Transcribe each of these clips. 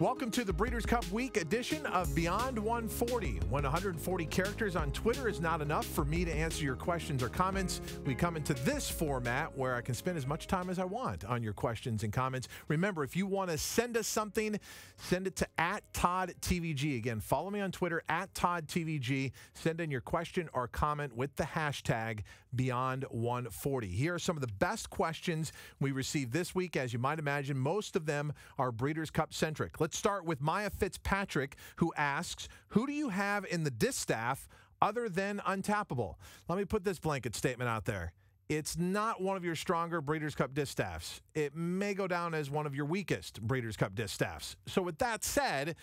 Welcome to the Breeders' Cup Week edition of Beyond 140. When 140 characters on Twitter is not enough for me to answer your questions or comments, we come into this format where I can spend as much time as I want on your questions and comments. Remember, if you want to send us something, send it to @ToddTVG. Again, follow me on Twitter, @ToddTVG. Send in your question or comment with the hashtag Beyond 140. Here are some of the best questions we received this week. As you might imagine, most of them are Breeders' Cup centric. Let's start with Maya Fitzpatrick, who asks, who do you have in the distaff other than Untappable? Let me put this blanket statement out there. It's not one of your stronger Breeders' Cup distaffs. It may go down as one of your weakest Breeders' Cup distaffs. So with that said,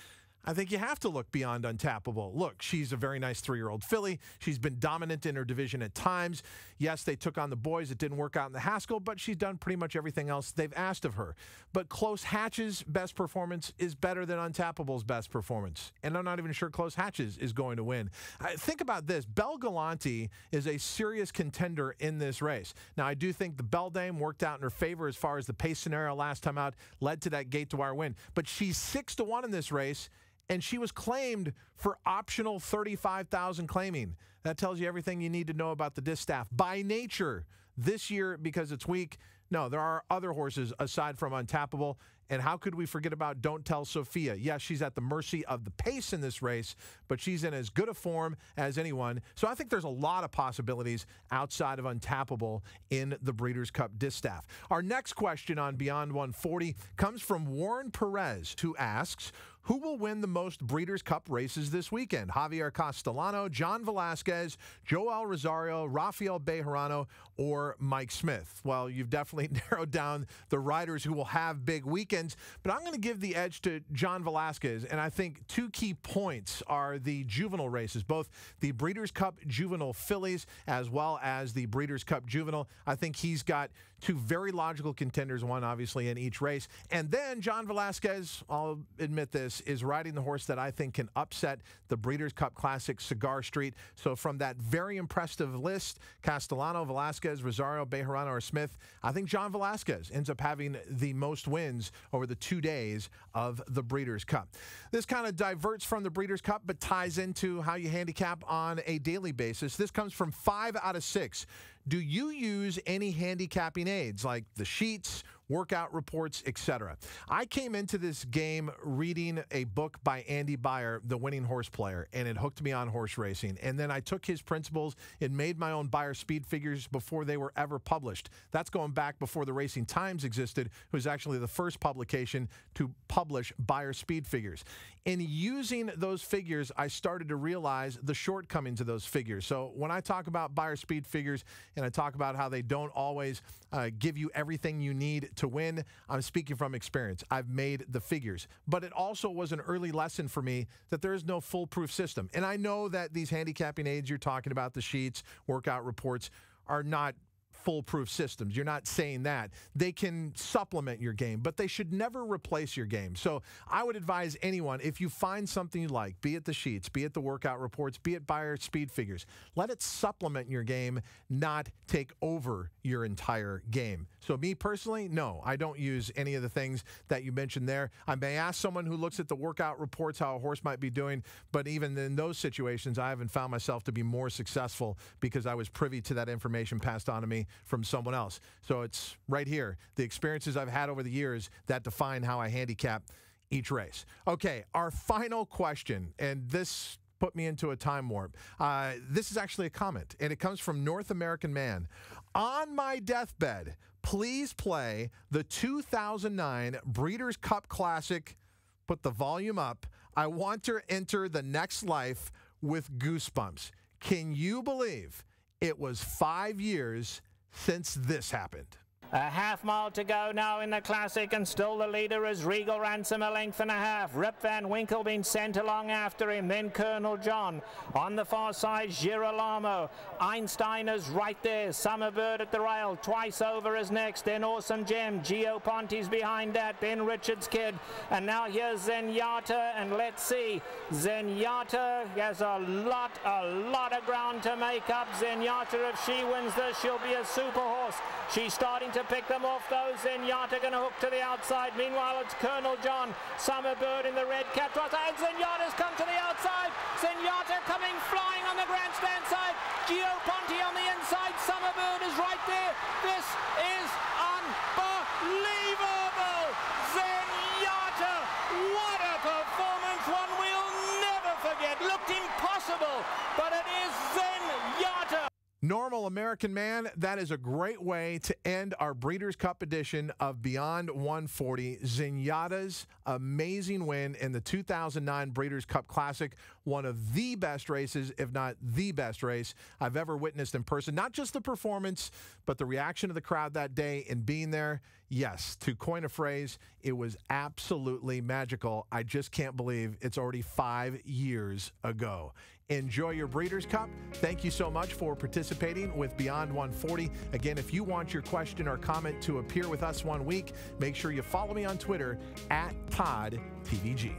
I think you have to look beyond Untappable. Look, she's a very nice 3-year-old filly. She's been dominant in her division at times. Yes, they took on the boys. It didn't work out in the Haskell, but she's done pretty much everything else they've asked of her. But Close Hatch's best performance is better than Untappable's best performance. And I'm not even sure Close Hatch's is going to win. Think about this. Belle Galante is a serious contender in this race. Now, I do think the Beldame worked out in her favor as far as the pace scenario last time out led to that gate-to-wire win. But she's 6-1 in this race, and she was claimed for optional $35,000 claiming. That tells you everything you need to know about the distaff. By nature, this year, because it's weak, no, there are other horses aside from Untappable. And how could we forget about Don't Tell Sophia? Yes, she's at the mercy of the pace in this race, but she's in as good a form as anyone. So I think there's a lot of possibilities outside of Untappable in the Breeders' Cup distaff. Our next question on Beyond 140 comes from Warren Perez, who asks, who will win the most Breeders' Cup races this weekend? Javier Castellano, John Velasquez, Joel Rosario, Rafael Bejarano, or Mike Smith? Well, you've definitely narrowed down the riders who will have big weekends, but I'm going to give the edge to John Velasquez, and I think two key points are the juvenile races, both the Breeders' Cup Juvenile fillies as well as the Breeders' Cup Juvenile. I think he's got two very logical contenders, one obviously in each race. And then John Velasquez, I'll admit this, is riding the horse that I think can upset the Breeders' Cup Classic, Cigar Street. So from that very impressive list, Castellano, Velasquez, Rosario, Bejarano, or Smith, I think John Velasquez ends up having the most wins over the 2 days of the Breeders' Cup. This kind of diverts from the Breeders' Cup, but ties into how you handicap on a daily basis. This comes from 5 out of 6. Do you use any handicapping aids like the sheets, workout reports, etc.? I came into this game reading a book by Andy Beyer, the Winning Horse Player, and it hooked me on horse racing. And then I took his principles and made my own Beyer speed figures before they were ever published. That's going back before the Racing Times existed, who was actually the first publication to publish Beyer speed figures. In using those figures, I started to realize the shortcomings of those figures. So when I talk about Beyer speed figures and I talk about how they don't always give you everything you need to win, I'm speaking from experience. I've made the figures. But it also was an early lesson for me that there is no foolproof system. And I know that these handicapping aids you're talking about, the sheets, workout reports, are not foolproof systems. You're not saying that. They can supplement your game, but they should never replace your game. So I would advise anyone, if you find something you like, be it the sheets, be it the workout reports, be it Beyer speed figures, let it supplement your game, not take over your entire game. So me personally, no, I don't use any of the things that you mentioned there. I may ask someone who looks at the workout reports how a horse might be doing, but even in those situations, I haven't found myself to be more successful because I was privy to that information passed on to me from someone else. So it's right here, the experiences I've had over the years that define how I handicap each race. Okay, our final question, and this put me into a time warp. This is actually a comment, and it comes from North American Man. On my deathbed, please play the 2009 Breeders' Cup Classic. Put the volume up. I want to enter the next life with goosebumps. Can you believe it was 5 years since this happened? A half-mile to go now in the Classic, and still the leader is Regal Ransom, a length and a half. Rip Van Winkle being sent along after him, then Colonel John. On the far side, Girolamo. Einstein is right there. Summerbird at the rail. Twice Over is next. Then Awesome Gem. Gio Ponti's behind that. Then Richard's Kid. And now here's Zenyatta, and let's see. Zenyatta has a lot of ground to make up. Zenyatta, if she wins this, she'll be a super horse. She's starting to to pick them off, though. Zenyatta going to hook to the outside. Meanwhile, it's Colonel John. Summerbird in the red cap. And Zenyatta's come to the outside. Zenyatta coming flying on the grandstand side. Gio Ponti on the inside. Summerbird is right there. This is unbelievable. Zenyatta, what a performance. One we'll never forget. Looked impossible, but it is Zenyatta. Normal American man, that is a great way to end our Breeders' Cup edition of Beyond 140. Zenyatta's amazing win in the 2009 Breeders' Cup Classic, one of the best races, if not the best race I've ever witnessed in person. Not just the performance, but the reaction of the crowd that day and being there. Yes, to coin a phrase, it was absolutely magical. I just can't believe it's already 5 years ago. Enjoy your Breeders' Cup. Thank you so much for participating with Beyond 140. Again, if you want your question or comment to appear with us one week, make sure you follow me on Twitter @ToddTVG.